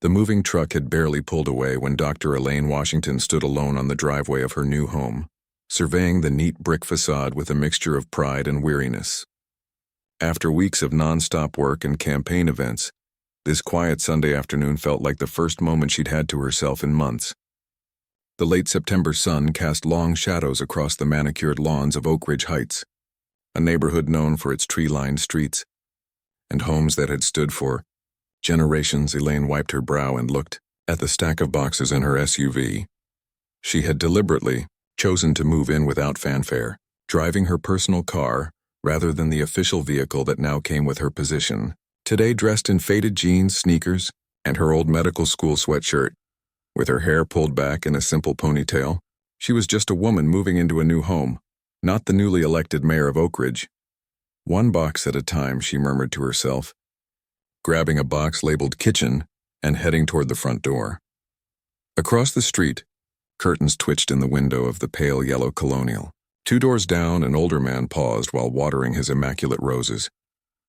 The moving truck had barely pulled away when Dr. Elaine Washington stood alone on the driveway of her new home, surveying the neat brick facade with a mixture of pride and weariness. After weeks of non-stop work and campaign events, this quiet Sunday afternoon felt like the first moment she'd had to herself in months. The late September sun cast long shadows across the manicured lawns of Oak Ridge Heights, a neighborhood known for its tree-lined streets and homes that had stood for generations. Elaine wiped her brow and looked at the stack of boxes in her SUV. She had deliberately chosen to move in without fanfare, driving her personal car rather than the official vehicle that now came with her position. Today dressed in faded jeans, sneakers, and her old medical school sweatshirt, with her hair pulled back in a simple ponytail, she was just a woman moving into a new home, not the newly elected mayor of Oak Ridge. One box at a time, she murmured to herself, grabbing a box labeled kitchen and heading toward the front door. Across the street, curtains twitched in the window of the pale yellow colonial. 2 doors down, an older man paused while watering his immaculate roses,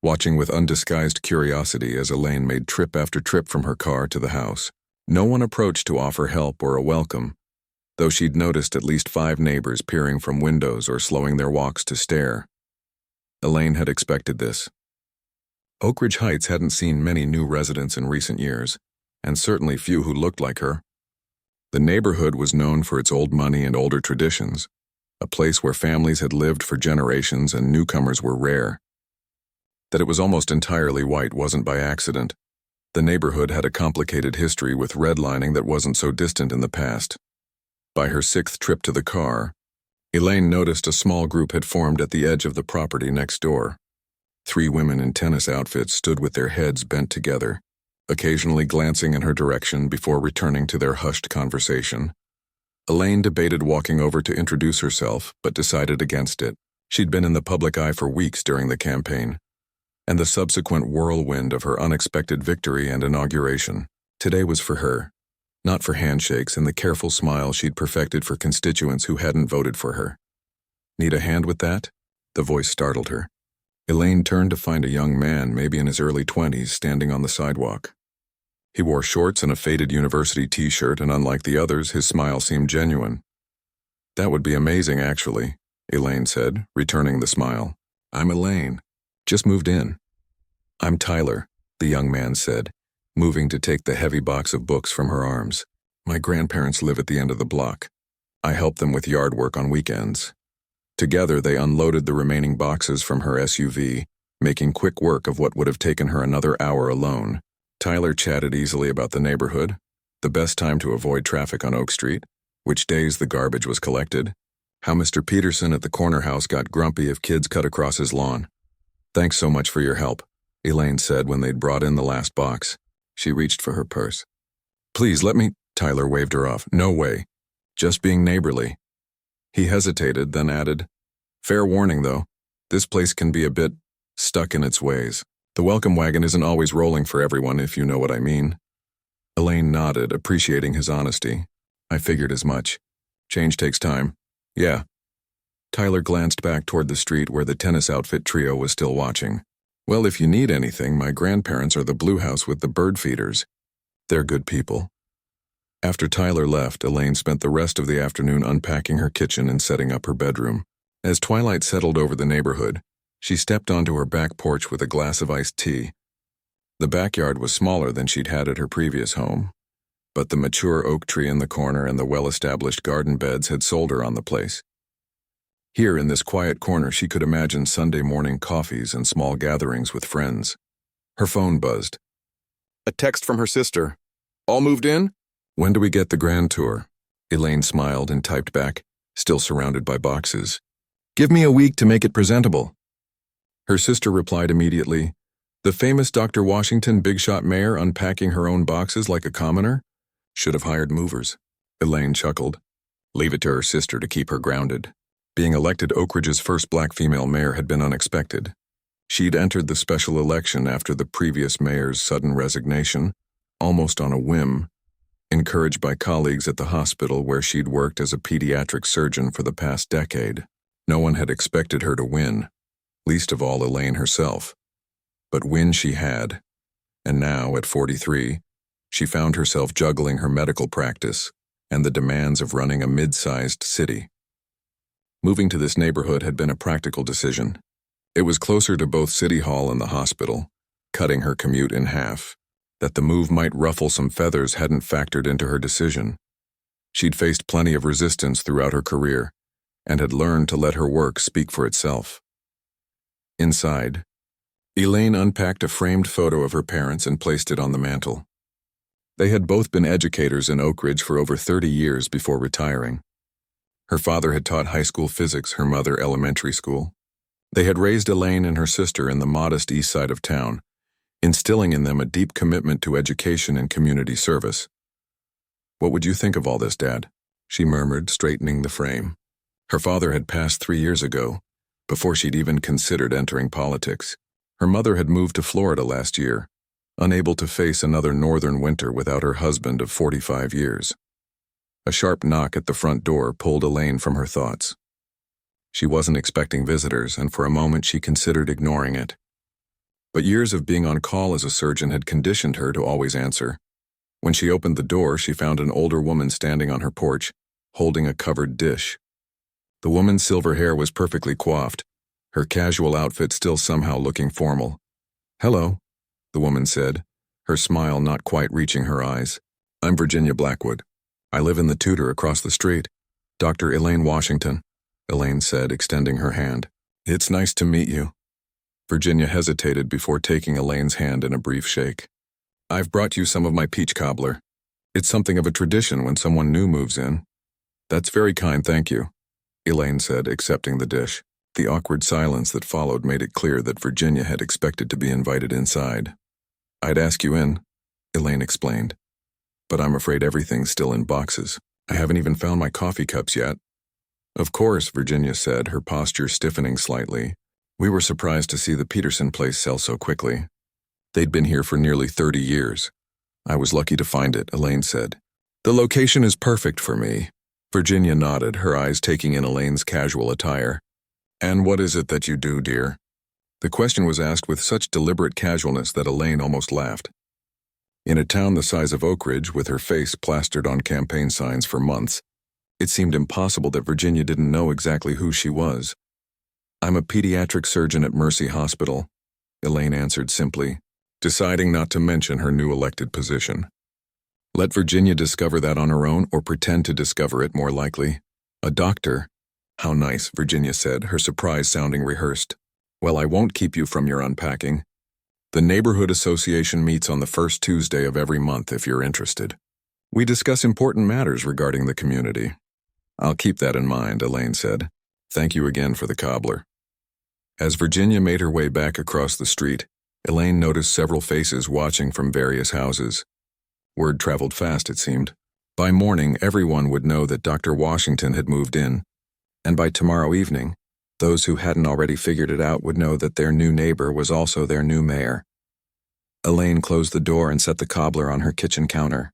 watching with undisguised curiosity as Elaine made trip after trip from her car to the house. No one approached to offer help or a welcome, though she'd noticed at least 5 neighbors peering from windows or slowing their walks to stare. Elaine had expected this. Oak Ridge Heights hadn't seen many new residents in recent years, and certainly few who looked like her. The neighborhood was known for its old money and older traditions, a place where families had lived for generations and newcomers were rare. That it was almost entirely white wasn't by accident. The neighborhood had a complicated history with redlining that wasn't so distant in the past. By her 6th trip to the car, Elaine noticed a small group had formed at the edge of the property next door. 3 women in tennis outfits stood with their heads bent together, occasionally glancing in her direction before returning to their hushed conversation. Elaine debated walking over to introduce herself, but decided against it. She'd been in the public eye for weeks during the campaign, and the subsequent whirlwind of her unexpected victory and inauguration. Today was for her, not for handshakes and the careful smile she'd perfected for constituents who hadn't voted for her. Need a hand with that? The voice startled her. Elaine turned to find a young man, maybe in his early 20s, standing on the sidewalk. He wore shorts and a faded university t-shirt, and unlike the others, his smile seemed genuine. That would be amazing, actually, Elaine said, returning the smile. I'm Elaine. Just moved in. I'm Tyler, the young man said, moving to take the heavy box of books from her arms. My grandparents live at the end of the block. I help them with yard work on weekends. Together, they unloaded the remaining boxes from her SUV, making quick work of what would have taken her another hour alone. Tyler chatted easily about the neighborhood, the best time to avoid traffic on Oak Street, which days the garbage was collected, how Mr. Peterson at the corner house got grumpy if kids cut across his lawn. Thanks so much for your help, Elaine said when they'd brought in the last box. She reached for her purse. Please let me, Tyler waved her off. No way. Just being neighborly. He hesitated, then added, fair warning though, this place can be a bit stuck in its ways. The welcome wagon isn't always rolling for everyone, if you know what I mean. Elaine nodded, appreciating his honesty. I figured as much. Change takes time. Yeah. Tyler glanced back toward the street where the tennis outfit trio was still watching. Well, if you need anything, my grandparents are the blue house with the bird feeders. They're good people. After Tyler left, Elaine spent the rest of the afternoon unpacking her kitchen and setting up her bedroom. As twilight settled over the neighborhood, she stepped onto her back porch with a glass of iced tea. The backyard was smaller than she'd had at her previous home, but the mature oak tree in the corner and the well-established garden beds had sold her on the place. Here in this quiet corner, she could imagine Sunday morning coffees and small gatherings with friends. Her phone buzzed. A text from her sister. All moved in? When do we get the grand tour? Elaine smiled and typed back, still surrounded by boxes. Give me a week to make it presentable. Her sister replied immediately, the famous Dr. Washington big shot mayor unpacking her own boxes like a commoner? Should have hired movers. Elaine chuckled. Leave it to her sister to keep her grounded. Being elected Oak Ridge's first black female mayor had been unexpected. She'd entered the special election after the previous mayor's sudden resignation, almost on a whim, encouraged by colleagues at the hospital where she'd worked as a pediatric surgeon for the past decade. No one had expected her to win, least of all Elaine herself. But win she had, and now, at 43, She found herself juggling her medical practice and the demands of running a mid-sized city. Moving to this neighborhood had been a practical decision. It was closer to both City Hall and the hospital, cutting her commute in half. That the move might ruffle some feathers hadn't factored into her decision. She'd faced plenty of resistance throughout her career and had learned to let her work speak for itself. Inside, Elaine unpacked a framed photo of her parents and placed it on the mantel. They had both been educators in Oak Ridge for over 30 years before retiring. Her father had taught high school physics, her mother elementary school. They had raised Elaine and her sister in the modest east side of town, instilling in them a deep commitment to education and community service. "What would you think of all this, Dad?" she murmured, straightening the frame. Her father had passed 3 years ago, before she'd even considered entering politics. Her mother had moved to Florida last year, unable to face another northern winter without her husband of 45 years. A sharp knock at the front door pulled Elaine from her thoughts. She wasn't expecting visitors, and for a moment she considered ignoring it. But years of being on call as a surgeon had conditioned her to always answer. When she opened the door, she found an older woman standing on her porch, holding a covered dish. The woman's silver hair was perfectly coiffed, her casual outfit still somehow looking formal. "Hello," the woman said, her smile not quite reaching her eyes. "I'm Virginia Blackwood. I live in the Tudor across the street. Dr. Elaine Washington," Elaine said, extending her hand. "It's nice to meet you." Virginia hesitated before taking Elaine's hand in a brief shake. "I've brought you some of my peach cobbler. It's something of a tradition when someone new moves in." "That's very kind, thank you," Elaine said, accepting the dish. The awkward silence that followed made it clear that Virginia had expected to be invited inside. "I'd ask you in," Elaine explained, "but I'm afraid everything's still in boxes. I haven't even found my coffee cups yet." "Of course," Virginia said, her posture stiffening slightly. "We were surprised to see the Peterson place sell so quickly. They'd been here for nearly 30 years. I was lucky to find it," Elaine said. "The location is perfect for me." Virginia nodded, her eyes taking in Elaine's casual attire. "And what is it that you do, dear?" The question was asked with such deliberate casualness that Elaine almost laughed. In a town the size of Oak Ridge, with her face plastered on campaign signs for months, it seemed impossible that Virginia didn't know exactly who she was. "I'm a pediatric surgeon at Mercy Hospital," Elaine answered simply, deciding not to mention her new elected position. Let Virginia discover that on her own, or pretend to discover it, more likely. "A doctor? How nice," Virginia said, her surprise sounding rehearsed. "Well, I won't keep you from your unpacking. The Neighborhood Association meets on the first Tuesday of every month if you're interested. We discuss important matters regarding the community." "I'll keep that in mind," Elaine said. "Thank you again for the cobbler." As Virginia made her way back across the street, Elaine noticed several faces watching from various houses. Word traveled fast, it seemed. By morning, everyone would know that Dr. Washington had moved in, and by tomorrow evening, those who hadn't already figured it out would know that their new neighbor was also their new mayor. Elaine closed the door and set the cobbler on her kitchen counter.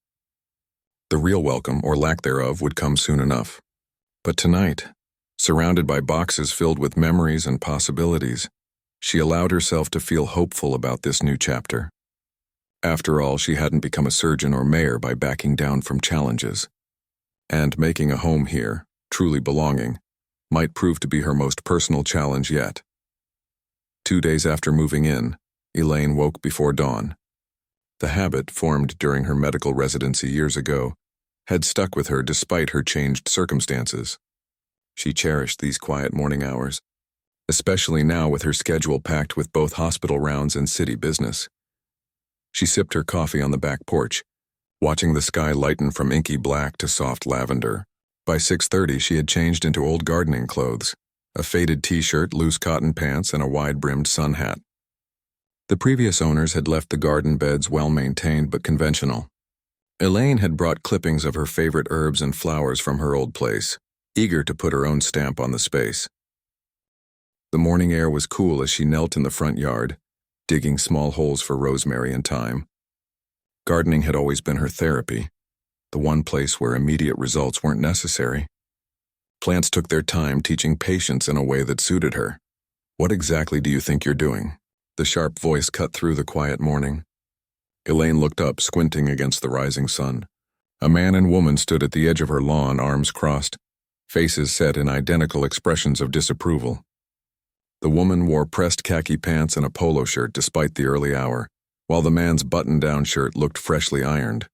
The real welcome, or lack thereof, would come soon enough. But tonight, surrounded by boxes filled with memories and possibilities, she allowed herself to feel hopeful about this new chapter. After all, she hadn't become a surgeon or mayor by backing down from challenges. And making a home here, truly belonging, might prove to be her most personal challenge yet. 2 days after moving in, Elaine woke before dawn. The habit, formed during her medical residency years ago, had stuck with her despite her changed circumstances. She cherished these quiet morning hours, especially now with her schedule packed with both hospital rounds and city business. She sipped her coffee on the back porch, watching the sky lighten from inky black to soft lavender. By 6:30, she had changed into old gardening clothes, a faded t-shirt, loose cotton pants, and a wide-brimmed sun hat. The previous owners had left the garden beds well-maintained but conventional. Elaine had brought clippings of her favorite herbs and flowers from her old place, eager to put her own stamp on the space. The morning air was cool as she knelt in the front yard, digging small holes for rosemary and thyme. Gardening had always been her therapy, the one place where immediate results weren't necessary. Plants took their time, teaching patience in a way that suited her. "What exactly do you think you're doing?" The sharp voice cut through the quiet morning. Elaine looked up, squinting against the rising sun. A man and woman stood at the edge of her lawn, arms crossed, faces set in identical expressions of disapproval. The woman wore pressed khaki pants and a polo shirt despite the early hour, while the man's button-down shirt looked freshly ironed.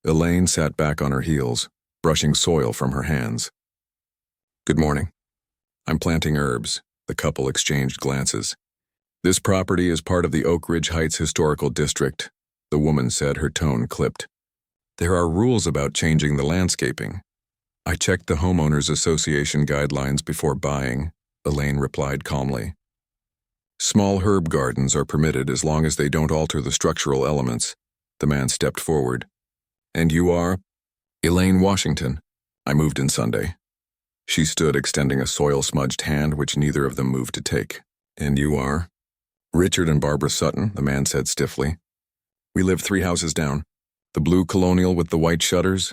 Elaine sat back on her heels, brushing soil from her hands. "Good morning. I'm planting herbs." The couple exchanged glances. "This property is part of the Oak Ridge Heights Historical District," the woman said, her tone clipped. "There are rules about changing the landscaping." "I checked the Homeowners Association guidelines before buying," Elaine replied calmly. "Small herb gardens are permitted as long as they don't alter the structural elements." The man stepped forward. "And you are?" "Elaine Washington. I moved in Sunday." She stood, extending a soil-smudged hand which neither of them moved to take. "And you are?" "Richard and Barbara Sutton," the man said stiffly. "We live 3 houses down. The blue colonial with the white shutters."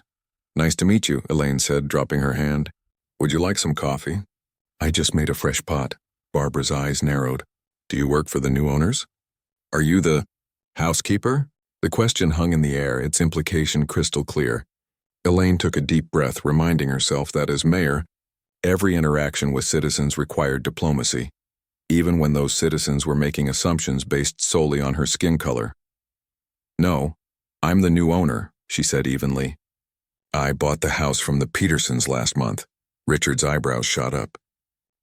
"Nice to meet you," Elaine said, dropping her hand. "Would you like some coffee?" "I just made a fresh pot." Barbara's eyes narrowed. "Do you work for the new owners?" "Are you the housekeeper?" The question hung in the air, its implication crystal clear. Elaine took a deep breath, reminding herself that as mayor, every interaction with citizens required diplomacy, even when those citizens were making assumptions based solely on her skin color. "No, I'm the new owner," she said evenly. "I bought the house from the Petersons last month." Richard's eyebrows shot up.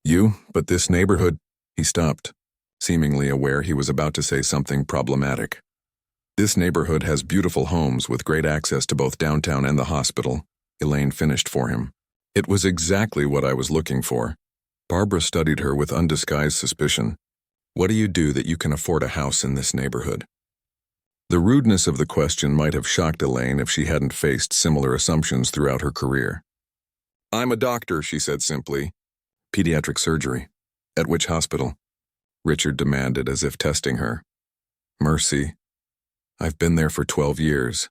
"You? But this neighborhood—" He stopped, seemingly aware he was about to say something problematic. "This neighborhood has beautiful homes with great access to both downtown and the hospital," Elaine finished for him. "It was exactly what I was looking for." Barbara studied her with undisguised suspicion. "What do you do that you can afford a house in this neighborhood?" The rudeness of the question might have shocked Elaine if she hadn't faced similar assumptions throughout her career. "I'm a doctor," she said simply. "Pediatric surgery." "At which hospital?" Richard demanded, as if testing her. "Mercy. I've been there for 12 years.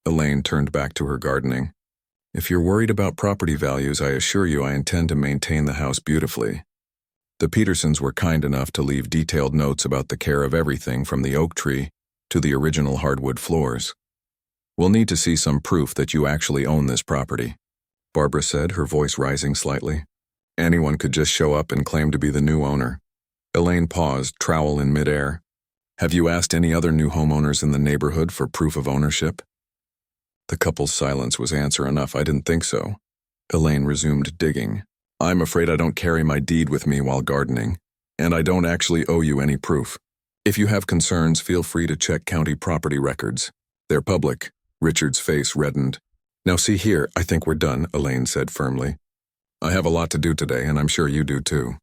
Elaine turned back to her gardening. "If you're worried about property values, I assure you I intend to maintain the house beautifully." The Petersons were kind enough to leave detailed notes about the care of everything from the oak tree to the original hardwood floors. "We'll need to see some proof that you actually own this property," Barbara said, her voice rising slightly. "Anyone could just show up and claim to be the new owner." Elaine paused, trowel in midair. "Have you asked any other new homeowners in the neighborhood for proof of ownership?" The couple's silence was answer enough. "I didn't think so." Elaine resumed digging. "I'm afraid I don't carry my deed with me while gardening, and I don't actually owe you any proof. If you have concerns, feel free to check county property records. They're public." Richard's face reddened. "Now see here, I think we're done," Elaine said firmly. "I have a lot to do today, and I'm sure you do too.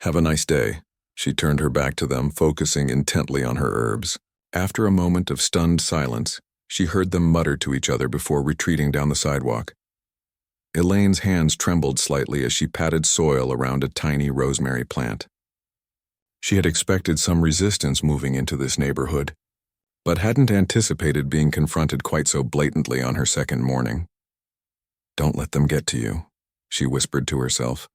Have a nice day." She turned her back to them, focusing intently on her herbs. After a moment of stunned silence, she heard them mutter to each other before retreating down the sidewalk. Elaine's hands trembled slightly as she patted soil around a tiny rosemary plant. She had expected some resistance moving into this neighborhood, but hadn't anticipated being confronted quite so blatantly on her second morning. "Don't let them get to you," she whispered to herself.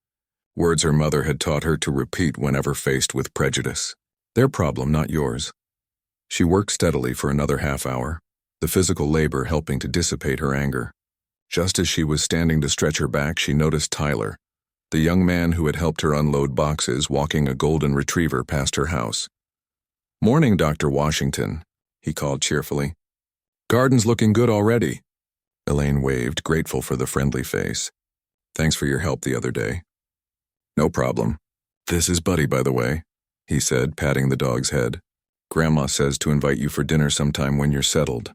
Words her mother had taught her to repeat whenever faced with prejudice. Their problem, not yours. She worked steadily for another half hour, the physical labor helping to dissipate her anger. Just as she was standing to stretch her back, she noticed Tyler, the young man who had helped her unload boxes, walking a golden retriever past her house. "Morning, Dr. Washington," he called cheerfully. "Garden's looking good already." Elaine waved, grateful for the friendly face. "Thanks for your help the other day." "No problem. This is Buddy, by the way," he said, patting the dog's head. "Grandma says to invite you for dinner sometime when you're settled."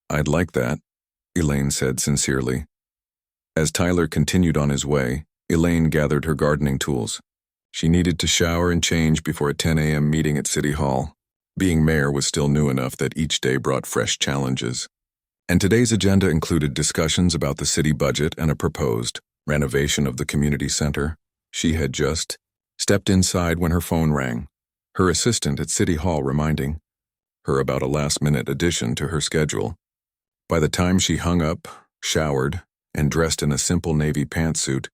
"I'd like that," Elaine said sincerely. As Tyler continued on his way, Elaine gathered her gardening tools. She needed to shower and change before a 10 a.m. meeting at City Hall. Being mayor was still new enough that each day brought fresh challenges. And today's agenda included discussions about the city budget and a proposed renovation of the community center. She had just stepped inside when her phone rang, her assistant at City Hall reminding her about a last-minute addition to her schedule. By the time she hung up, showered, and dressed in a simple navy pantsuit,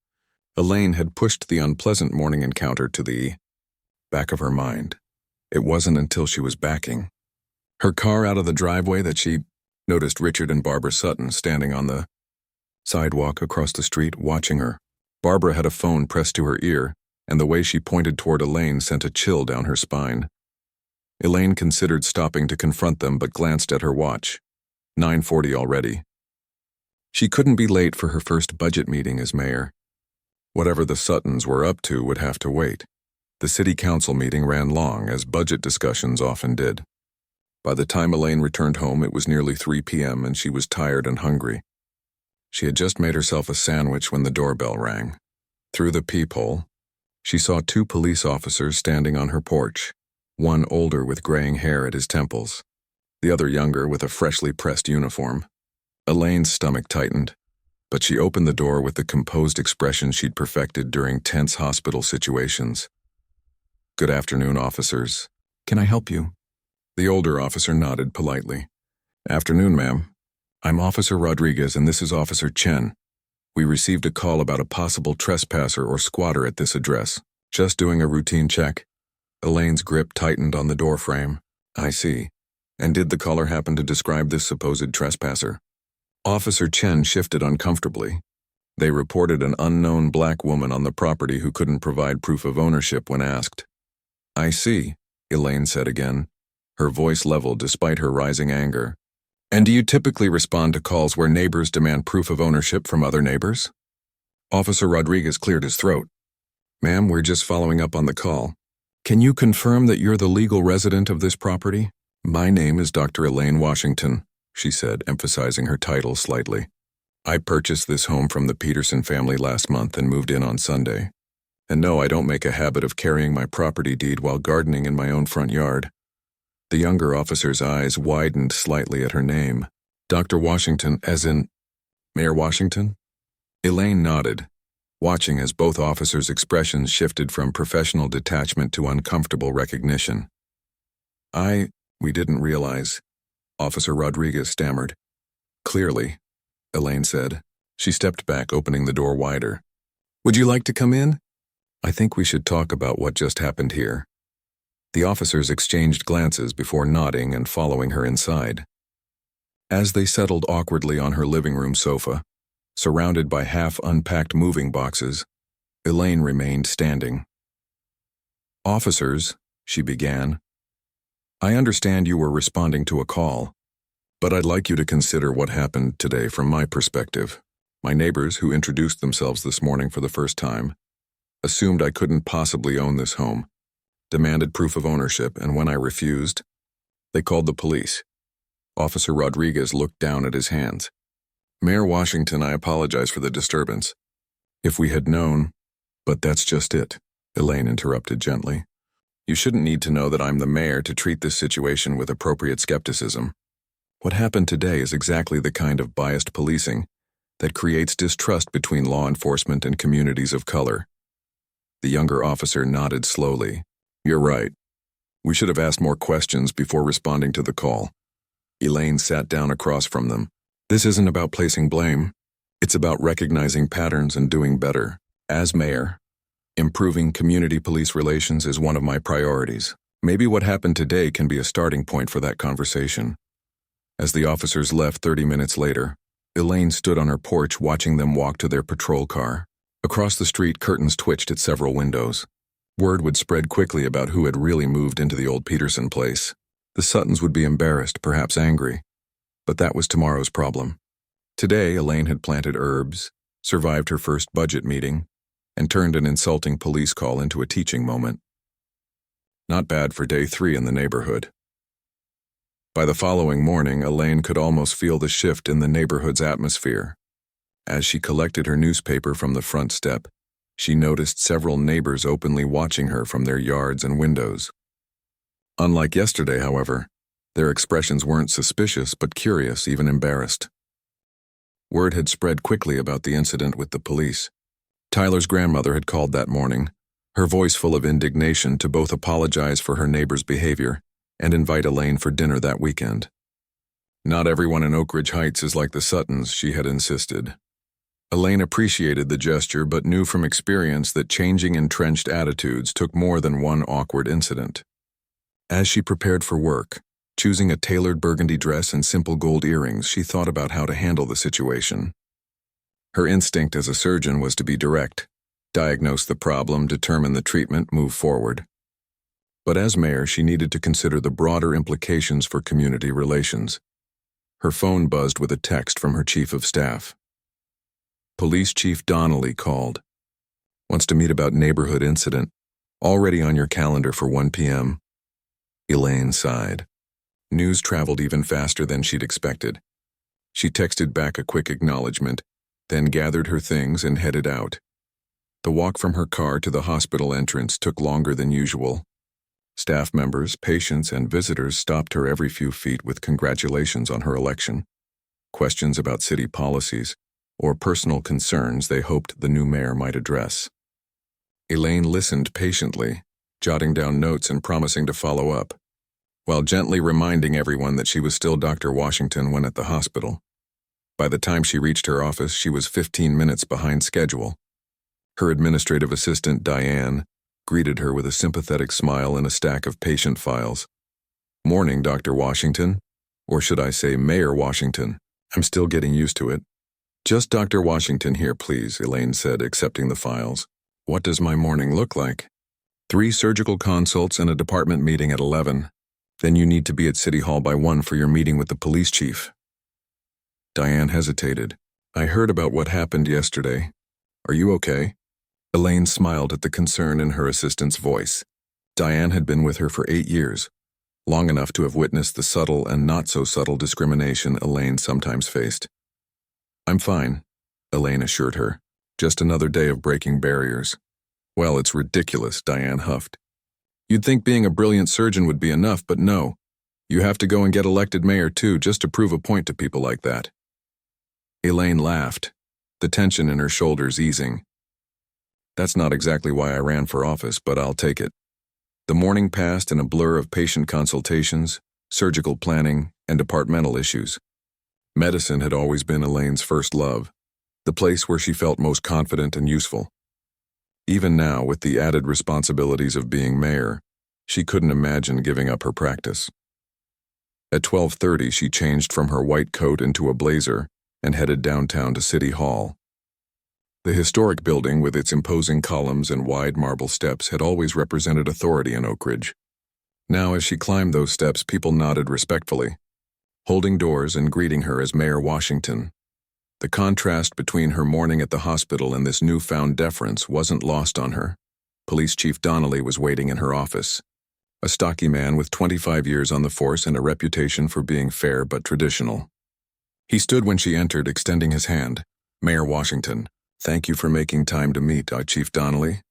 Elaine had pushed the unpleasant morning encounter to the back of her mind. It wasn't until she was backing Her car out of the driveway that she noticed Richard and Barbara Sutton standing on the sidewalk across the street watching her. Barbara had a phone pressed to her ear, and the way she pointed toward Elaine sent a chill down her spine. Elaine considered stopping to confront them but glanced at her watch. 9:40 already. She couldn't be late for her first budget meeting as mayor. Whatever the Suttons were up to would have to wait. The city council meeting ran long, as budget discussions often did. By the time Elaine returned home, it was nearly 3 p.m. and she was tired and hungry. She had just made herself a sandwich when the doorbell rang. Through the peephole, she saw 2 police officers standing on her porch, one older with graying hair at his temples, the other younger with a freshly pressed uniform. Elaine's stomach tightened, but she opened the door with the composed expression she'd perfected during tense hospital situations. "Good afternoon, officers. Can I help you?" The older officer nodded politely. "Afternoon, ma'am. I'm Officer Rodriguez and this is Officer Chen. We received a call about a possible trespasser or squatter at this address. Just doing a routine check." Elaine's grip tightened on the doorframe. "I see. And did the caller happen to describe this supposed trespasser?" Officer Chen shifted uncomfortably. They reported an unknown black woman on the property who couldn't provide proof of ownership when asked. "I see," Elaine said again, her voice leveled despite her rising anger. "And do you typically respond to calls where neighbors demand proof of ownership from other neighbors?" Officer Rodriguez cleared his throat. "Ma'am, we're just following up on the call. Can you confirm that you're the legal resident of this property?" "My name is Dr. Elaine Washington," she said, emphasizing her title slightly. "I purchased this home from the Peterson family last month and moved in on Sunday. And no, I don't make a habit of carrying my property deed while gardening in my own front yard." The younger officer's eyes widened slightly at her name. "Dr. Washington, as in Mayor Washington?" Elaine nodded, watching as both officers' expressions shifted from professional detachment to uncomfortable recognition. We didn't realize," Officer Rodriguez stammered. "Clearly," Elaine said. She stepped back, opening the door wider. "Would you like to come in? I think we should talk about what just happened here." The officers exchanged glances before nodding and following her inside. As they settled awkwardly on her living room sofa, surrounded by half-unpacked moving boxes, Elaine remained standing. "Officers," she began, "I understand you were responding to a call, but I'd like you to consider what happened today from my perspective. My neighbors, who introduced themselves this morning for the first time, assumed I couldn't possibly own this home, demanded proof of ownership, and when I refused, they called the police." Officer Rodriguez looked down at his hands. "Mayor Washington, I apologize for the disturbance. If we had known—" "But that's just it," Elaine interrupted gently. "You shouldn't need to know that I'm the mayor to treat this situation with appropriate skepticism. What happened today is exactly the kind of biased policing that creates distrust between law enforcement and communities of color." The younger officer nodded slowly. "You're right. We should have asked more questions before responding to the call." Elaine sat down across from them. "This isn't about placing blame. It's about recognizing patterns and doing better. As mayor, improving community police relations is one of my priorities. Maybe what happened today can be a starting point for that conversation." As the officers left 30 minutes later, Elaine stood on her porch watching them walk to their patrol car. Across the street, curtains twitched at several windows. Word would spread quickly about who had really moved into the old Peterson place. The Suttons would be embarrassed, perhaps angry. But that was tomorrow's problem. Today, Elaine had planted herbs, survived her first budget meeting, and turned an insulting police call into a teaching moment. Not bad for day 3 in the neighborhood. By the following morning, Elaine could almost feel the shift in the neighborhood's atmosphere. As she collected her newspaper from the front step, she noticed several neighbors openly watching her from their yards and windows. Unlike yesterday, however, their expressions weren't suspicious but curious, even embarrassed. Word had spread quickly about the incident with the police. Tyler's grandmother had called that morning, her voice full of indignation, to both apologize for her neighbor's behavior and invite Elaine for dinner that weekend. Not everyone in Oak Ridge Heights is like the Suttons, she had insisted. Elaine appreciated the gesture but knew from experience that changing entrenched attitudes took more than one awkward incident. As she prepared for work, Choosing a tailored burgundy dress and simple gold earrings, she thought about how to handle the situation. Her instinct as a surgeon was to be direct, diagnose the problem, determine the treatment, move forward. But as mayor, she needed to consider the broader implications for community relations. Her phone buzzed with a text from her chief of staff. Police Chief Donnelly called. Wants to meet about neighborhood incident. Already on your calendar for 1 p.m. Elaine sighed. News traveled even faster than she'd expected. She texted back a quick acknowledgement, then gathered her things and headed out. The walk from her car to the hospital entrance took longer than usual. Staff members, patients, and visitors stopped her every few feet with congratulations on her election, questions about city policies, or personal concerns they hoped the new mayor might address. Elaine listened patiently, jotting down notes and promising to follow up, while gently reminding everyone that she was still Dr. Washington when at the hospital. By the time she reached her office, she was 15 minutes behind schedule. Her administrative assistant, Diane, greeted her with a sympathetic smile and a stack of patient files. Morning, Dr. Washington. Or should I say Mayor Washington? I'm still getting used to it. Just Dr. Washington here, please, Elaine said, accepting the files. What does my morning look like? 3 surgical consults and a department meeting at 11. Then you need to be at City Hall by 1 for your meeting with the police chief. Diane hesitated. I heard about what happened yesterday. Are you okay? Elaine smiled at the concern in her assistant's voice. Diane had been with her for 8 years, long enough to have witnessed the subtle and not-so-subtle discrimination Elaine sometimes faced. I'm fine, Elaine assured her. Just another day of breaking barriers. Well, it's ridiculous, Diane huffed. You'd think being a brilliant surgeon would be enough, but no. You have to go and get elected mayor too, just to prove a point to people like that. Elaine laughed, the tension in her shoulders easing. That's not exactly why I ran for office, but I'll take it. The morning passed in a blur of patient consultations, surgical planning, and departmental issues. Medicine had always been Elaine's first love, the place where she felt most confident and useful. Even now, with the added responsibilities of being mayor, she couldn't imagine giving up her practice. At 12:30, she changed from her white coat into a blazer and headed downtown to City Hall. The historic building, with its imposing columns and wide marble steps, had always represented authority in Oak Ridge. Now, as she climbed those steps, people nodded respectfully, holding doors and greeting her as Mayor Washington. The contrast between her morning at the hospital and this newfound deference wasn't lost on her. Police Chief Donnelly was waiting in her office, a stocky man with 25 years on the force and a reputation for being fair but traditional. He stood when she entered, extending his hand. Mayor Washington, thank you for making time to meet, Chief Donnelly.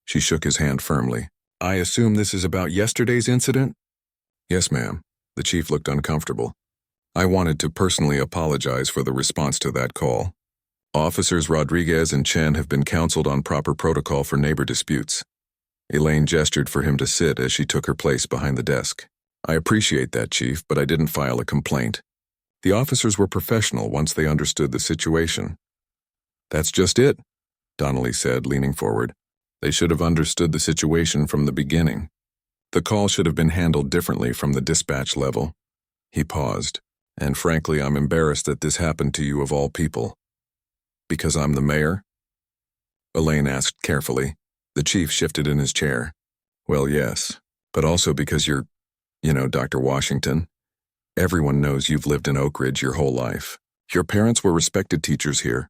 She shook his hand firmly. I assume this is about yesterday's incident? Yes, ma'am. The chief looked uncomfortable. I wanted to personally apologize for the response to that call. Officers Rodriguez and Chen have been counseled on proper protocol for neighbor disputes. Elaine gestured for him to sit as she took her place behind the desk. I appreciate that, Chief, but I didn't file a complaint. The officers were professional once they understood the situation. That's just it, Donnelly said, leaning forward. They should have understood the situation from the beginning. The call should have been handled differently from the dispatch level. He paused. And frankly, I'm embarrassed that this happened to you of all people. Because I'm the mayor? Elaine asked carefully. The chief shifted in his chair. Well, yes, but also because you're, Dr. Washington. Everyone knows you've lived in Oak Ridge your whole life. Your parents were respected teachers here.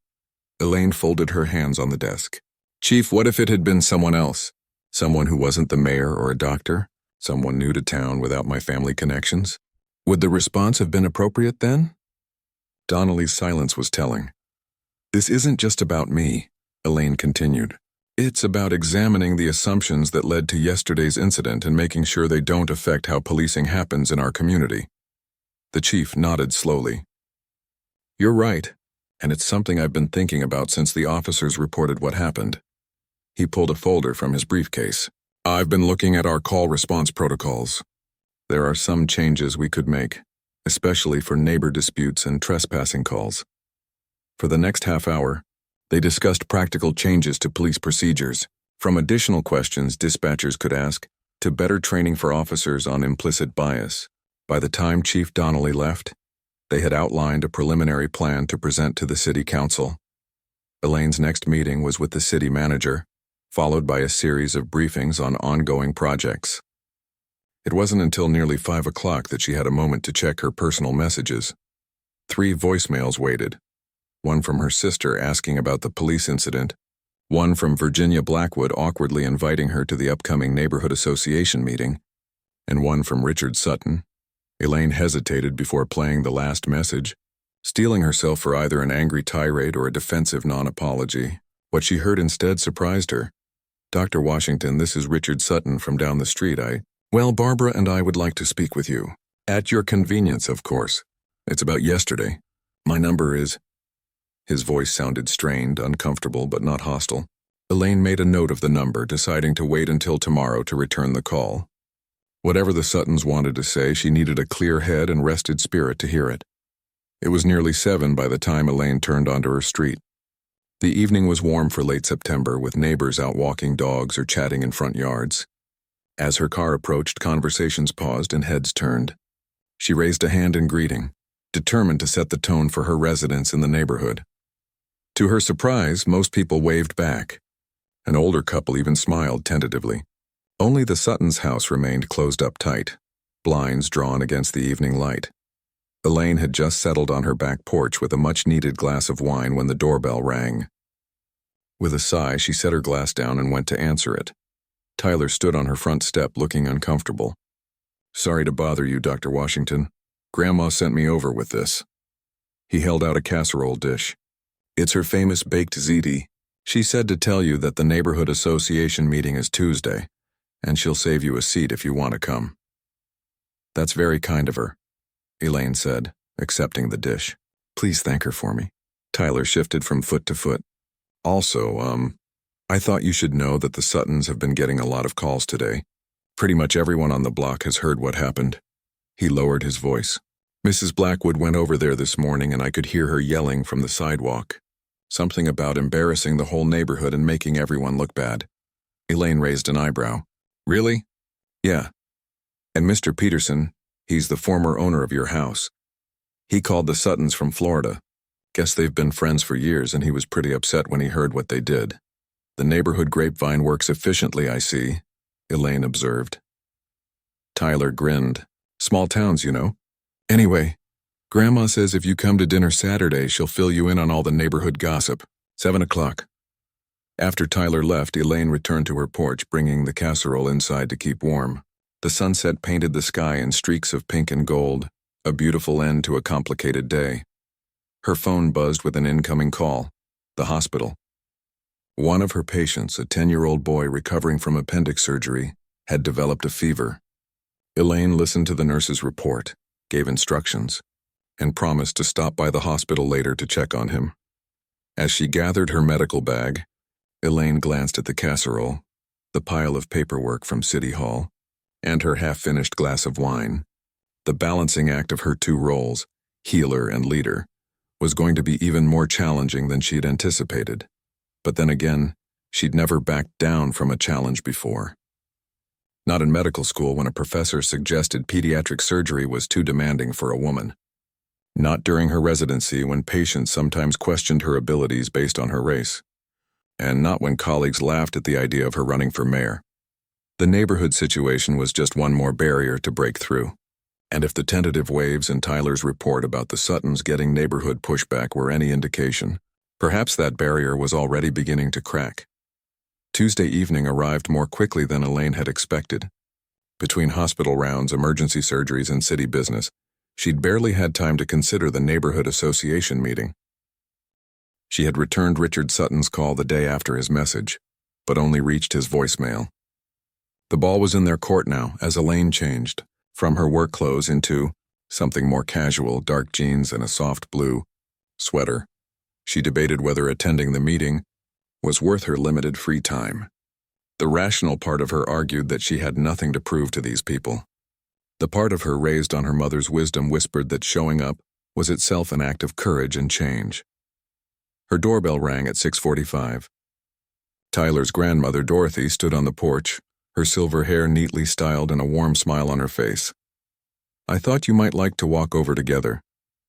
Elaine folded her hands on the desk. Chief, what if it had been someone else? Someone who wasn't the mayor or a doctor? Someone new to town without my family connections? Would the response have been appropriate then? Donnelly's silence was telling. This isn't just about me, Elaine continued. It's about examining the assumptions that led to yesterday's incident and making sure they don't affect how policing happens in our community. The chief nodded slowly. You're right, and it's something I've been thinking about since the officers reported what happened. He pulled a folder from his briefcase. I've been looking at our call response protocols. There are some changes we could make, especially for neighbor disputes and trespassing calls. For the next half hour, they discussed practical changes to police procedures, from additional questions dispatchers could ask, to better training for officers on implicit bias, By the time Chief Donnelly left, they had outlined a preliminary plan to present to the city council. Elaine's next meeting was with the city manager, followed by a series of briefings on ongoing projects. It wasn't until nearly 5 o'clock that she had a moment to check her personal messages. 3 voicemails waited. One from her sister asking about the police incident, one from Virginia Blackwood awkwardly inviting her to the upcoming neighborhood association meeting, and one from Richard Sutton. Elaine hesitated before playing the last message, steeling herself for either an angry tirade or a defensive non-apology. What she heard instead surprised her. "Dr. Washington, this is Richard Sutton from down the street. Well, Barbara and I would like to speak with you. At your convenience, of course. It's about yesterday. My number is..." His voice sounded strained, uncomfortable, but not hostile. Elaine made a note of the number, deciding to wait until tomorrow to return the call. Whatever the Suttons wanted to say, she needed a clear head and rested spirit to hear it. It was nearly 7 by the time Elaine turned onto her street. The evening was warm for late September, with neighbors out walking dogs or chatting in front yards. As her car approached, conversations paused and heads turned. She raised a hand in greeting, determined to set the tone for her residents in the neighborhood. To her surprise, most people waved back. An older couple even smiled tentatively. Only the Suttons' house remained closed up tight, blinds drawn against the evening light. Elaine had just settled on her back porch with a much-needed glass of wine when the doorbell rang. With a sigh, she set her glass down and went to answer it. Tyler stood on her front step looking uncomfortable. "Sorry to bother you, Dr. Washington. Grandma sent me over with this." He held out a casserole dish. "It's her famous baked ziti. She said to tell you that the neighborhood association meeting is Tuesday, and she'll save you a seat if you want to come." "That's very kind of her," Elaine said, accepting the dish. "Please thank her for me." Tyler shifted from foot to foot. "Also, I thought you should know that the Suttons have been getting a lot of calls today. Pretty much everyone on the block has heard what happened." He lowered his voice. "Mrs. Blackwood went over there this morning and I could hear her yelling from the sidewalk. Something about embarrassing the whole neighborhood and making everyone look bad." Elaine raised an eyebrow. "Really?" "Yeah. And Mr. Peterson, he's the former owner of your house. He called the Suttons from Florida. Guess they've been friends for years and he was pretty upset when he heard what they did." "The neighborhood grapevine works efficiently, I see," Elaine observed. Tyler grinned. "Small towns, you know. Anyway, Grandma says if you come to dinner Saturday, she'll fill you in on all the neighborhood gossip. 7 o'clock. After Tyler left, Elaine returned to her porch, bringing the casserole inside to keep warm. The sunset painted the sky in streaks of pink and gold, a beautiful end to a complicated day. Her phone buzzed with an incoming call. The hospital. One of her patients, a 10-year-old boy recovering from appendix surgery, had developed a fever. Elaine listened to the nurse's report, gave instructions, and promised to stop by the hospital later to check on him. As she gathered her medical bag, Elaine glanced at the casserole, the pile of paperwork from City Hall, and her half-finished glass of wine. The balancing act of her 2 roles, healer and leader, was going to be even more challenging than she'd anticipated. But then again, she'd never backed down from a challenge before. Not in medical school when a professor suggested pediatric surgery was too demanding for a woman. Not during her residency when patients sometimes questioned her abilities based on her race. And not when colleagues laughed at the idea of her running for mayor. The neighborhood situation was just one more barrier to break through. And if the tentative waves in Tyler's report about the Suttons getting neighborhood pushback were any indication, perhaps that barrier was already beginning to crack. Tuesday evening arrived more quickly than Elaine had expected. Between hospital rounds, emergency surgeries, and city business, she'd barely had time to consider the neighborhood association meeting. She had returned Richard Sutton's call the day after his message, but only reached his voicemail. The ball was in their court now as Elaine changed, from her work clothes into something more casual, dark jeans and a soft blue sweater. She debated whether attending the meeting was worth her limited free time. The rational part of her argued that she had nothing to prove to these people. The part of her raised on her mother's wisdom whispered that showing up was itself an act of courage and change. Her doorbell rang at 6:45. Tyler's grandmother, Dorothy, stood on the porch, her silver hair neatly styled and a warm smile on her face. I thought you might like to walk over together,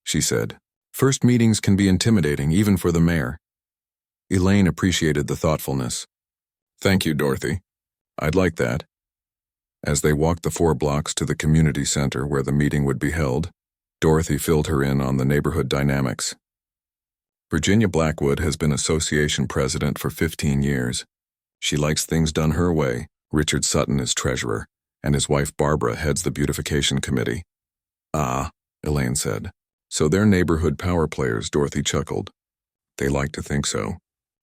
she said. First meetings can be intimidating, even for the mayor. Elaine appreciated the thoughtfulness. Thank you, Dorothy. I'd like that. As they walked the 4 blocks to the community center where the meeting would be held, Dorothy filled her in on the neighborhood dynamics. Virginia Blackwood has been association president for 15 years. She likes things done her way. Richard Sutton is treasurer, and his wife Barbara heads the beautification committee. Ah, Elaine said. So they're neighborhood power players, Dorothy chuckled. They like to think so.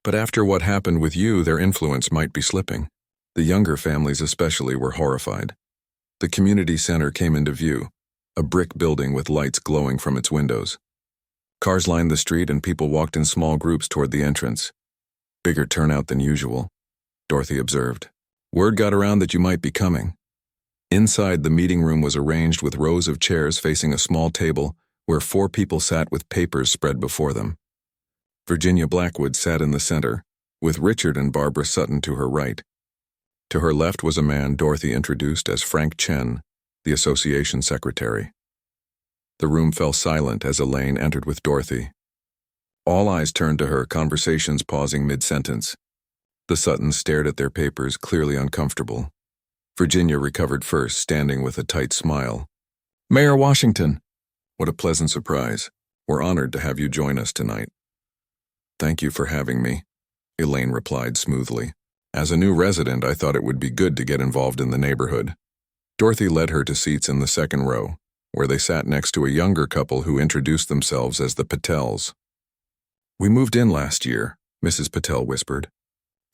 But after what happened with you, their influence might be slipping. The younger families especially were horrified. The community center came into view, a brick building with lights glowing from its windows. Cars lined the street and people walked in small groups toward the entrance. Bigger turnout than usual, Dorothy observed. Word got around that you might be coming. Inside, the meeting room was arranged with rows of chairs facing a small table where 4 people sat with papers spread before them. Virginia Blackwood sat in the center, with Richard and Barbara Sutton to her right. To her left was a man Dorothy introduced as Frank Chen, the association secretary. The room fell silent as Elaine entered with Dorothy. All eyes turned to her, conversations pausing mid-sentence. The Suttons stared at their papers, clearly uncomfortable. Virginia recovered first, standing with a tight smile. Mayor Washington! What a pleasant surprise. We're honored to have you join us tonight. Thank you for having me, Elaine replied smoothly. As a new resident, I thought it would be good to get involved in the neighborhood. Dorothy led her to seats in the second row, where they sat next to a younger couple who introduced themselves as the Patels. We moved in last year, Mrs. Patel whispered.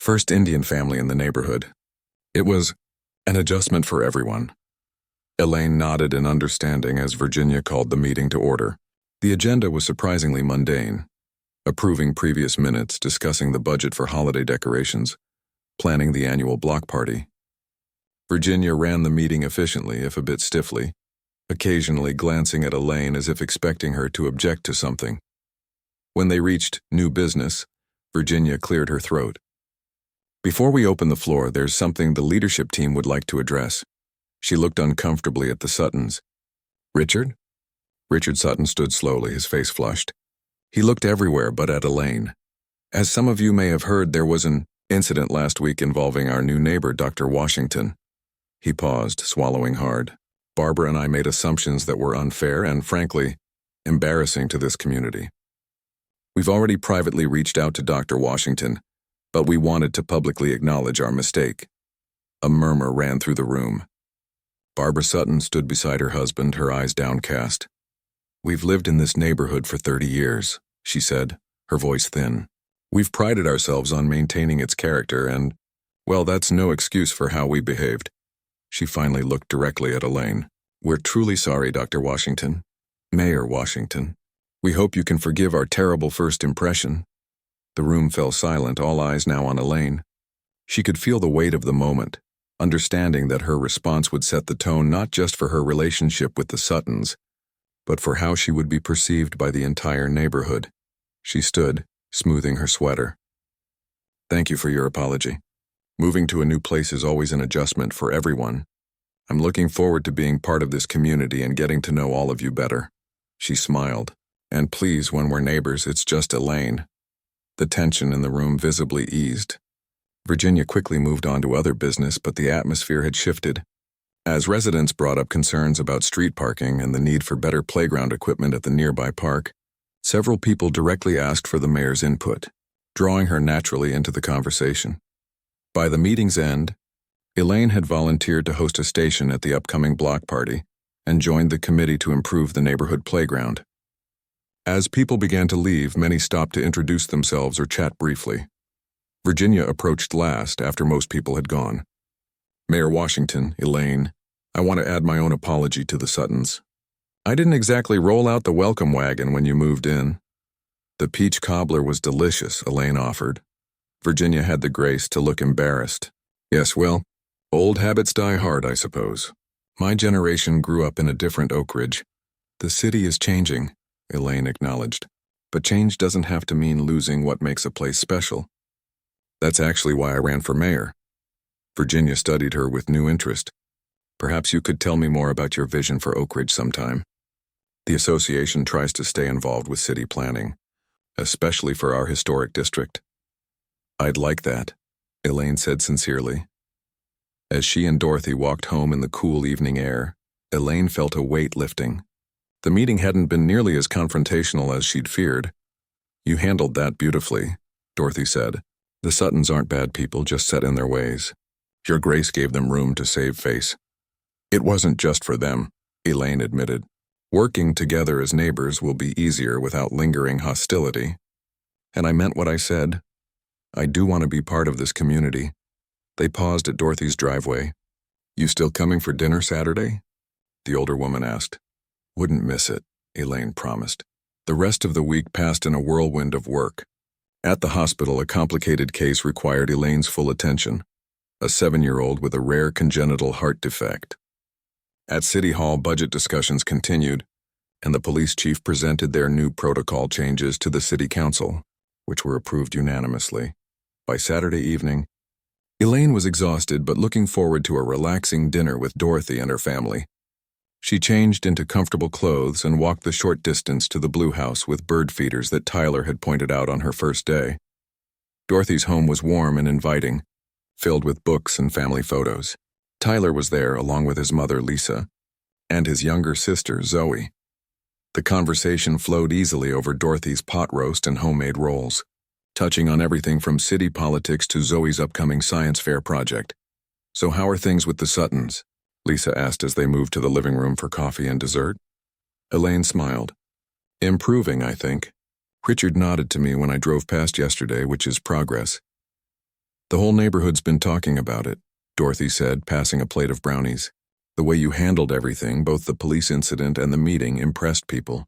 First Indian family in the neighborhood. It was an adjustment for everyone. Elaine nodded in understanding as Virginia called the meeting to order. The agenda was surprisingly mundane. Approving previous minutes, discussing the budget for holiday decorations, planning the annual block party. Virginia ran the meeting efficiently, if a bit stiffly, occasionally glancing at Elaine as if expecting her to object to something. When they reached new business, Virginia cleared her throat. Before we open the floor, there's something the leadership team would like to address. She looked uncomfortably at the Suttons. Richard? Richard Sutton stood slowly, his face flushed. He looked everywhere but at Elaine. As some of you may have heard, there was an incident last week involving our new neighbor, Dr. Washington. He paused, swallowing hard. Barbara and I made assumptions that were unfair and, frankly, embarrassing to this community. We've already privately reached out to Dr. Washington, but we wanted to publicly acknowledge our mistake. A murmur ran through the room. Barbara Sutton stood beside her husband, her eyes downcast. We've lived in this neighborhood for 30 years, she said, her voice thin. We've prided ourselves on maintaining its character and, well, that's no excuse for how we behaved. She finally looked directly at Elaine. We're truly sorry, Dr. Washington. Mayor Washington. We hope you can forgive our terrible first impression. The room fell silent, all eyes now on Elaine. She could feel the weight of the moment, understanding that her response would set the tone not just for her relationship with the Suttons, but for how she would be perceived by the entire neighborhood. She stood, smoothing her sweater. Thank you for your apology. Moving to a new place is always an adjustment for everyone. I'm looking forward to being part of this community and getting to know all of you better. She smiled. And please, when we're neighbors, it's just Elaine. The tension in the room visibly eased. Virginia quickly moved on to other business, but the atmosphere had shifted. As residents brought up concerns about street parking and the need for better playground equipment at the nearby park, several people directly asked for the mayor's input, drawing her naturally into the conversation. By the meeting's end, Elaine had volunteered to host a station at the upcoming block party and joined the committee to improve the neighborhood playground. As people began to leave, many stopped to introduce themselves or chat briefly. Virginia approached last after most people had gone. Mayor Washington, Elaine, I want to add my own apology to the Suttons. I didn't exactly roll out the welcome wagon when you moved in. The peach cobbler was delicious, Elaine offered. Virginia had the grace to look embarrassed. Yes, well, old habits die hard, I suppose. My generation grew up in a different Oak Ridge. The city is changing, Elaine acknowledged. But change doesn't have to mean losing what makes a place special. That's actually why I ran for mayor. Virginia studied her with new interest. Perhaps you could tell me more about your vision for Oak Ridge sometime. The association tries to stay involved with city planning, especially for our historic district. I'd like that, Elaine said sincerely. As she and Dorothy walked home in the cool evening air, Elaine felt a weight lifting. The meeting hadn't been nearly as confrontational as she'd feared. You handled that beautifully, Dorothy said. The Suttons aren't bad people, just set in their ways. Your grace gave them room to save face. It wasn't just for them, Elaine admitted. Working together as neighbors will be easier without lingering hostility. And I meant what I said. I do want to be part of this community. They paused at Dorothy's driveway. You still coming for dinner Saturday? The older woman asked. Wouldn't miss it, Elaine promised. The rest of the week passed in a whirlwind of work. At the hospital, a complicated case required Elaine's full attention. A 7-year-old with a rare congenital heart defect. At City Hall, budget discussions continued, and the police chief presented their new protocol changes to the city council, which were approved unanimously. By Saturday evening, Elaine was exhausted but looking forward to a relaxing dinner with Dorothy and her family. She changed into comfortable clothes and walked the short distance to the blue house with bird feeders that Tyler had pointed out on her first day. Dorothy's home was warm and inviting, filled with books and family photos. Tyler was there along with his mother, Lisa, and his younger sister, Zoe. The conversation flowed easily over Dorothy's pot roast and homemade rolls, touching on everything from city politics to Zoe's upcoming science fair project. So how are things with the Suttons? Lisa asked as they moved to the living room for coffee and dessert. Elaine smiled. Improving, I think. Richard nodded to me when I drove past yesterday, which is progress. The whole neighborhood's been talking about it, Dorothy said, passing a plate of brownies. The way you handled everything, both the police incident and the meeting, impressed people.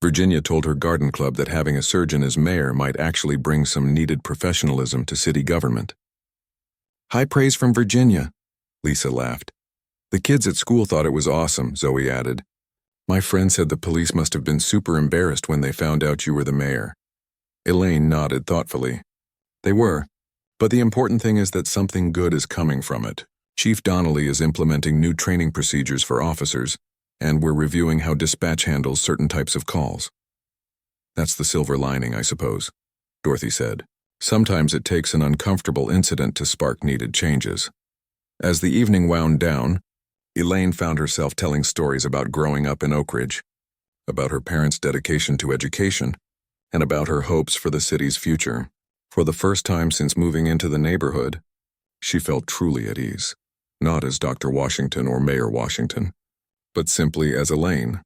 Virginia told her garden club that having a surgeon as mayor might actually bring some needed professionalism to city government. High praise from Virginia, Lisa laughed. The kids at school thought it was awesome, Zoe added. My friend said the police must have been super embarrassed when they found out you were the mayor. Elaine nodded thoughtfully. They were, but the important thing is that something good is coming from it. Chief Donnelly is implementing new training procedures for officers, and we're reviewing how dispatch handles certain types of calls. That's the silver lining, I suppose, Dorothy said. Sometimes it takes an uncomfortable incident to spark needed changes. As the evening wound down, Elaine found herself telling stories about growing up in Oak Ridge, about her parents' dedication to education, and about her hopes for the city's future. For the first time since moving into the neighborhood, she felt truly at ease, not as Dr. Washington or Mayor Washington, but simply as Elaine.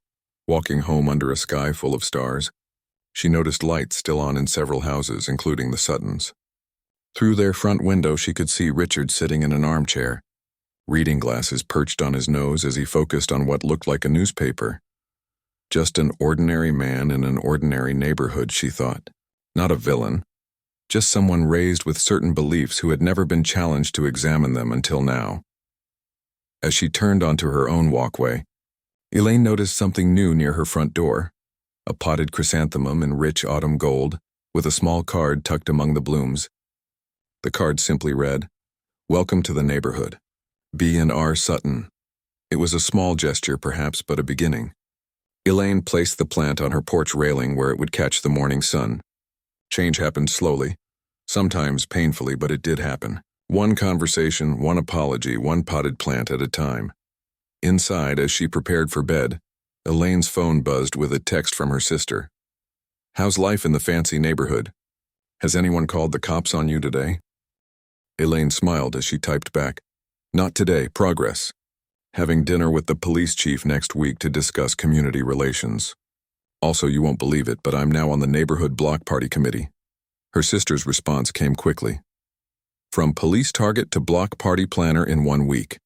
Walking home under a sky full of stars, she noticed lights still on in several houses, including the Suttons. Through their front window, she could see Richard sitting in an armchair, reading glasses perched on his nose as he focused on what looked like a newspaper. Just an ordinary man in an ordinary neighborhood, she thought. Not a villain. Just someone raised with certain beliefs who had never been challenged to examine them until now. As she turned onto her own walkway, Elaine noticed something new near her front door. A potted chrysanthemum in rich autumn gold, with a small card tucked among the blooms. The card simply read, Welcome to the neighborhood. B&R Sutton. It was a small gesture perhaps, but a beginning. Elaine placed the plant on her porch railing where it would catch the morning sun. Change happened slowly, sometimes painfully, but it did happen. One conversation, one apology, one potted plant at a time. Inside, as she prepared for bed, Elaine's phone buzzed with a text from her sister. How's life in the fancy neighborhood? Has anyone called the cops on you today? Elaine smiled as she typed back. Not today, progress. Having dinner with the police chief next week to discuss community relations. Also, you won't believe it, but I'm now on the neighborhood block party committee. Her sister's response came quickly. From police target to block party planner in 1 week.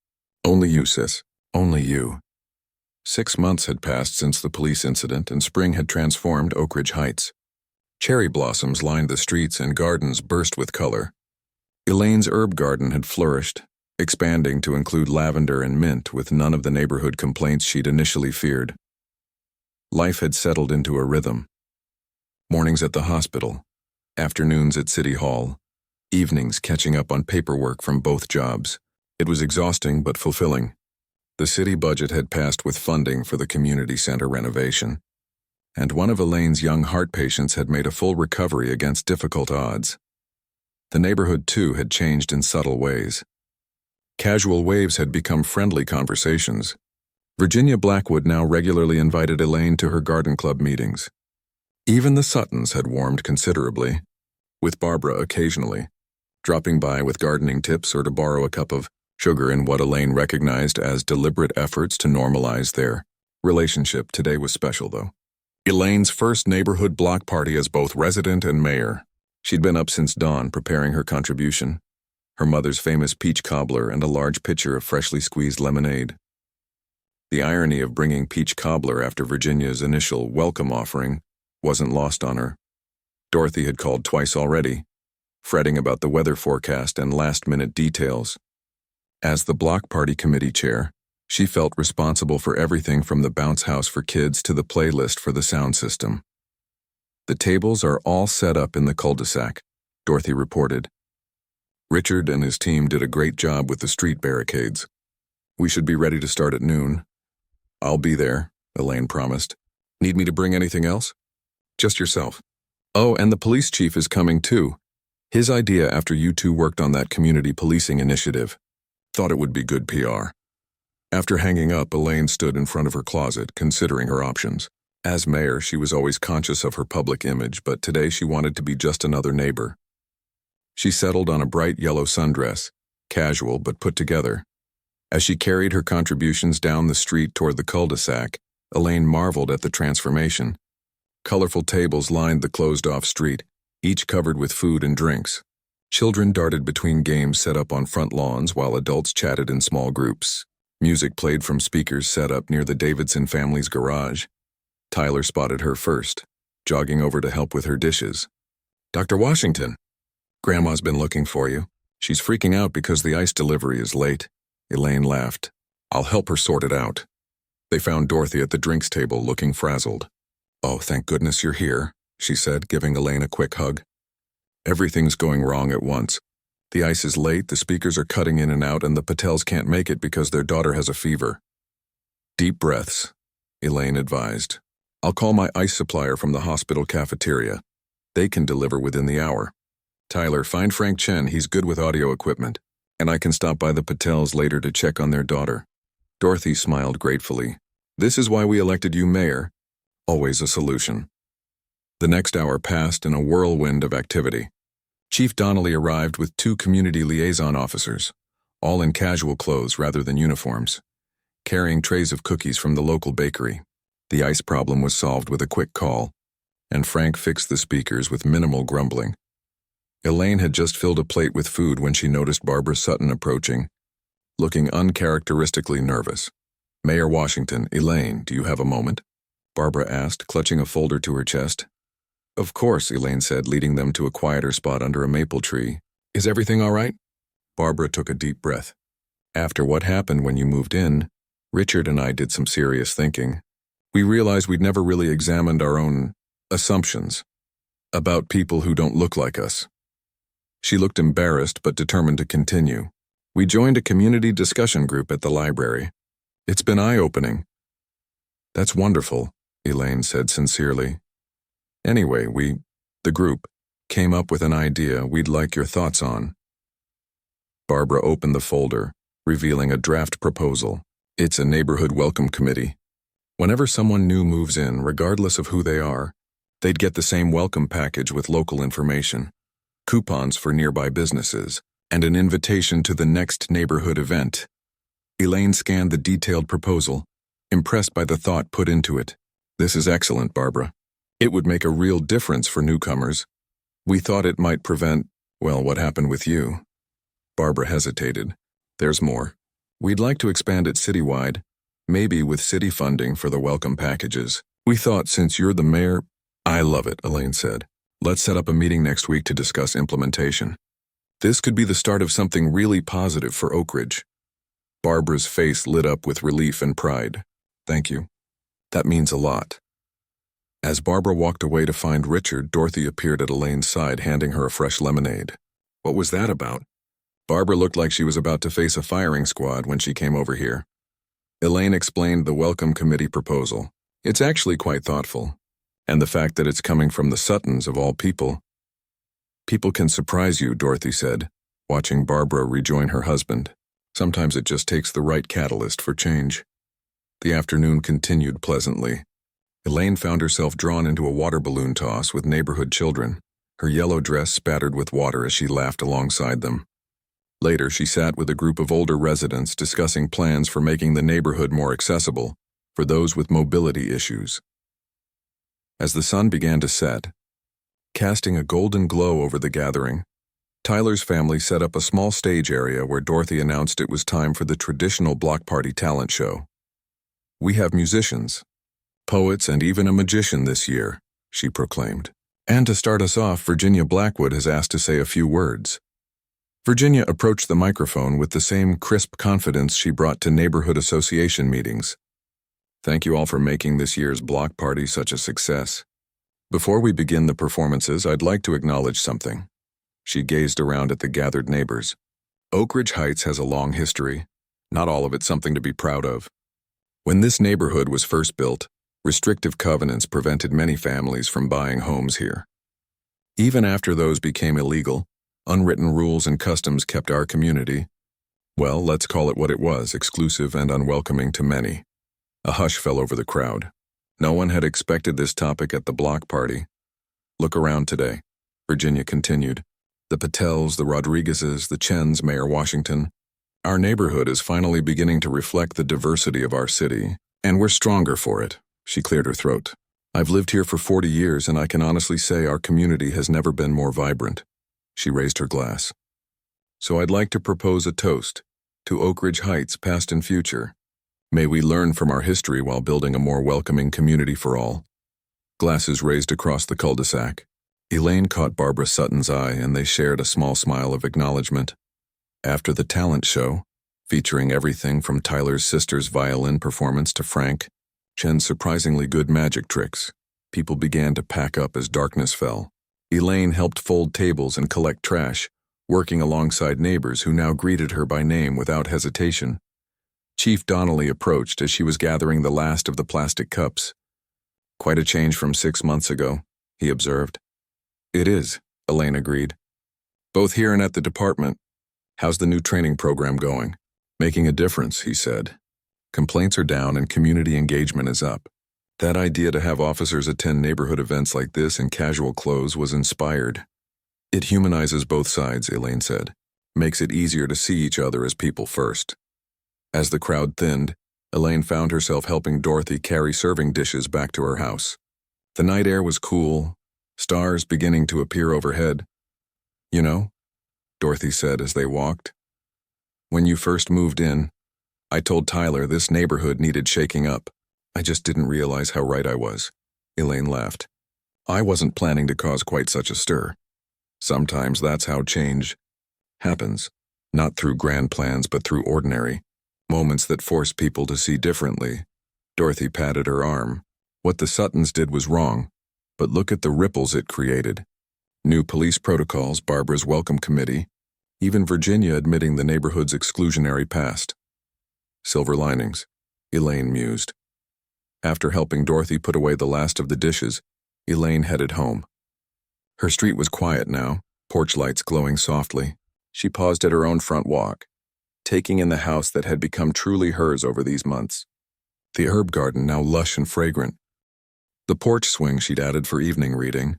Only you, sis. Only you. 6 months had passed since the police incident, and spring had transformed Oak Ridge Heights. Cherry blossoms lined the streets and gardens burst with color. Elaine's herb garden had flourished, expanding to include lavender and mint with none of the neighborhood complaints she'd initially feared. Life had settled into a rhythm. Mornings at the hospital, afternoons at City Hall, evenings catching up on paperwork from both jobs. It was exhausting but fulfilling. The city budget had passed with funding for the community center renovation, and one of Elaine's young heart patients had made a full recovery against difficult odds. The neighborhood, too, had changed in subtle ways. Casual waves had become friendly conversations. Virginia Blackwood now regularly invited Elaine to her garden club meetings. Even the Suttons had warmed considerably, with Barbara occasionally dropping by with gardening tips or to borrow a cup of sugar in what Elaine recognized as deliberate efforts to normalize their relationship. Today was special, though. Elaine's first neighborhood block party as both resident and mayor. She'd been up since dawn preparing her contribution, her mother's famous peach cobbler and a large pitcher of freshly squeezed lemonade. The irony of bringing peach cobbler after Virginia's initial welcome offering wasn't lost on her. Dorothy had called twice already, fretting about the weather forecast and last-minute details. As the block party committee chair, she felt responsible for everything from the bounce house for kids to the playlist for the sound system. The tables are all set up in the cul-de-sac, Dorothy reported. Richard and his team did a great job with the street barricades. We should be ready to start at noon. I'll be there, Elaine promised. Need me to bring anything else? Just yourself. Oh, and the police chief is coming too. His idea after you two worked on that community policing initiative. Thought it would be good PR. After hanging up, Elaine stood in front of her closet, considering her options. As mayor, she was always conscious of her public image, but today she wanted to be just another neighbor. She settled on a bright yellow sundress, casual but put together. As she carried her contributions down the street toward the cul-de-sac, Elaine marveled at the transformation. Colorful tables lined the closed-off street, each covered with food and drinks. Children darted between games set up on front lawns while adults chatted in small groups. Music played from speakers set up near the Davidson family's garage. Tyler spotted her first, jogging over to help with her dishes. Dr. Washington, Grandma's been looking for you. She's freaking out because the ice delivery is late. Elaine laughed. I'll help her sort it out. They found Dorothy at the drinks table looking frazzled. Oh, thank goodness you're here, she said, giving Elaine a quick hug. Everything's going wrong at once. The ice is late, the speakers are cutting in and out, and the Patels can't make it because their daughter has a fever. Deep breaths, Elaine advised. I'll call my ice supplier from the hospital cafeteria. They can deliver within the hour. Tyler, find Frank Chen, he's good with audio equipment. And I can stop by the Patels later to check on their daughter. Dorothy smiled gratefully. This is why we elected you mayor. Always a solution. The next hour passed in a whirlwind of activity. Chief Donnelly arrived with 2 community liaison officers, all in casual clothes rather than uniforms, carrying trays of cookies from the local bakery. The ice problem was solved with a quick call, and Frank fixed the speakers with minimal grumbling. Elaine had just filled a plate with food when she noticed Barbara Sutton approaching, looking uncharacteristically nervous. Mayor Washington, Elaine, do you have a moment? Barbara asked, clutching a folder to her chest. Of course, Elaine said, leading them to a quieter spot under a maple tree. Is everything all right? Barbara took a deep breath. After what happened when you moved in, Richard and I did some serious thinking. We realized we'd never really examined our own assumptions about people who don't look like us. She looked embarrassed but determined to continue. We joined a community discussion group at the library. It's been eye-opening. That's wonderful, Elaine said sincerely. Anyway, the group, came up with an idea we'd like your thoughts on. Barbara opened the folder, revealing a draft proposal. It's a neighborhood welcome committee. Whenever someone new moves in, regardless of who they are, they'd get the same welcome package with local information, coupons for nearby businesses, and an invitation to the next neighborhood event. Elaine scanned the detailed proposal, impressed by the thought put into it. This is excellent, Barbara. It would make a real difference for newcomers. We thought it might prevent, well, what happened with you. Barbara hesitated. There's more. We'd like to expand it citywide, maybe with city funding for the welcome packages. We thought since you're the mayor. I love it, Elaine said. Let's set up a meeting next week to discuss implementation. This could be the start of something really positive for Oak Ridge. Barbara's face lit up with relief and pride. Thank you. That means a lot. As Barbara walked away to find Richard, Dorothy appeared at Elaine's side, handing her a fresh lemonade. What was that about? Barbara looked like she was about to face a firing squad when she came over here. Elaine explained the welcome committee proposal. It's actually quite thoughtful. And the fact that it's coming from the Suttons of all people. People can surprise you, Dorothy said, watching Barbara rejoin her husband. Sometimes it just takes the right catalyst for change. The afternoon continued pleasantly. Elaine found herself drawn into a water balloon toss with neighborhood children, her yellow dress spattered with water as she laughed alongside them. Later, she sat with a group of older residents discussing plans for making the neighborhood more accessible for those with mobility issues. As the sun began to set, casting a golden glow over the gathering, Tyler's family set up a small stage area where Dorothy announced it was time for the traditional block party talent show. "We have musicians, poets, and even a magician this year," she proclaimed. "And to start us off, Virginia Blackwood has asked to say a few words." Virginia approached the microphone with the same crisp confidence she brought to neighborhood association meetings. "Thank you all for making this year's block party such a success. Before we begin the performances, I'd like to acknowledge something." She gazed around at the gathered neighbors. "Oak Ridge Heights has a long history, not all of it something to be proud of. When this neighborhood was first built, restrictive covenants prevented many families from buying homes here. Even after those became illegal, unwritten rules and customs kept our community, well, let's call it what it was, exclusive and unwelcoming to many." A hush fell over the crowd. No one had expected this topic at the block party. "Look around today," Virginia continued. "The Patels, the Rodriguezes, the Chens, Mayor Washington. Our neighborhood is finally beginning to reflect the diversity of our city, and we're stronger for it." She cleared her throat. "I've lived here for 40 years, and I can honestly say our community has never been more vibrant." She raised her glass. "So I'd like to propose a toast to Oak Ridge Heights, past and future. May we learn from our history while building a more welcoming community for all." Glasses raised across the cul-de-sac. Elaine caught Barbara Sutton's eye, and they shared a small smile of acknowledgement. After the talent show, featuring everything from Tyler's sister's violin performance to Frank Chen's surprisingly good magic tricks, people began to pack up as darkness fell. Elaine helped fold tables and collect trash, working alongside neighbors who now greeted her by name without hesitation. Chief Donnelly approached as she was gathering the last of the plastic cups. "Quite a change from 6 months ago," he observed. "It is," Elaine agreed. "Both here and at the department. How's the new training program going?" "Making a difference," he said. "Complaints are down and community engagement is up. That idea to have officers attend neighborhood events like this in casual clothes was inspired. It humanizes both sides," Elaine said. "Makes it easier to see each other as people first." As the crowd thinned, Elaine found herself helping Dorothy carry serving dishes back to her house. The night air was cool, stars beginning to appear overhead. "You know," Dorothy said as they walked, "when you first moved in, I told Tyler this neighborhood needed shaking up. I just didn't realize how right I was." Elaine laughed. "I wasn't planning to cause quite such a stir. Sometimes that's how change happens, not through grand plans but through ordinary moments that force people to see differently." Dorothy patted her arm. "What the Suttons did was wrong, but look at the ripples it created. New police protocols, Barbara's welcome committee, even Virginia admitting the neighborhood's exclusionary past. Silver linings," Elaine mused. After helping Dorothy put away the last of the dishes, Elaine headed home. Her street was quiet now, porch lights glowing softly. She paused at her own front walk, taking in the house that had become truly hers over these months. The herb garden now lush and fragrant. The porch swing she'd added for evening reading.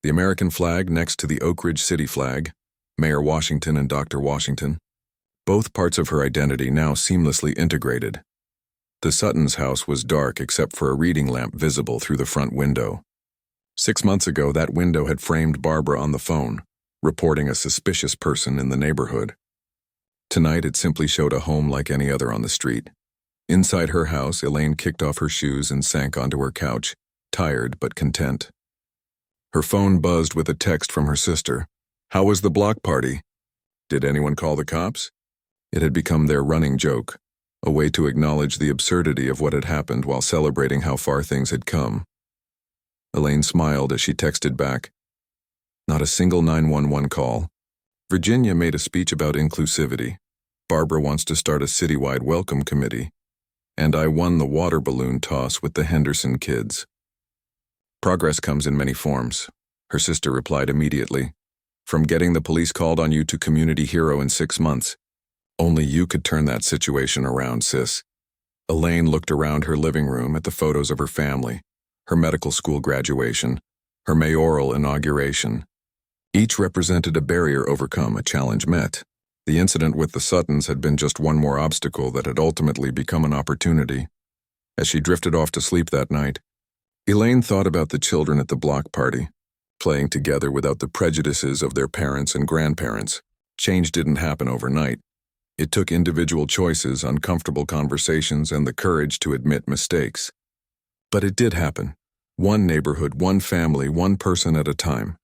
The American flag next to the Oak Ridge City flag, Mayor Washington and Dr. Washington. Both parts of her identity now seamlessly integrated. The Suttons' house was dark except for a reading lamp visible through the front window. 6 months ago, that window had framed Barbara on the phone, reporting a suspicious person in the neighborhood. Tonight, it simply showed a home like any other on the street. Inside her house, Elaine kicked off her shoes and sank onto her couch, tired but content. Her phone buzzed with a text from her sister. "How was the block party? Did anyone call the cops?" It had become their running joke, a way to acknowledge the absurdity of what had happened while celebrating how far things had come. Elaine smiled as she texted back. Not a single 911 call. Virginia made a speech about inclusivity. Barbara wants to start a citywide welcome committee. and I won the water balloon toss with the Henderson kids. Progress comes in many forms, her sister replied immediately. From getting the police called on you to community hero in 6 months. Only you could turn that situation around, sis. Elaine looked around her living room at the photos of her family, her medical school graduation, her mayoral inauguration. Each represented a barrier overcome, a challenge met. The incident with the Suttons had been just one more obstacle that had ultimately become an opportunity. As she drifted off to sleep that night, Elaine thought about the children at the block party, playing together without the prejudices of their parents and grandparents. Change didn't happen overnight. It took individual choices, uncomfortable conversations, and the courage to admit mistakes. But it did happen. One neighborhood, one family, one person at a time.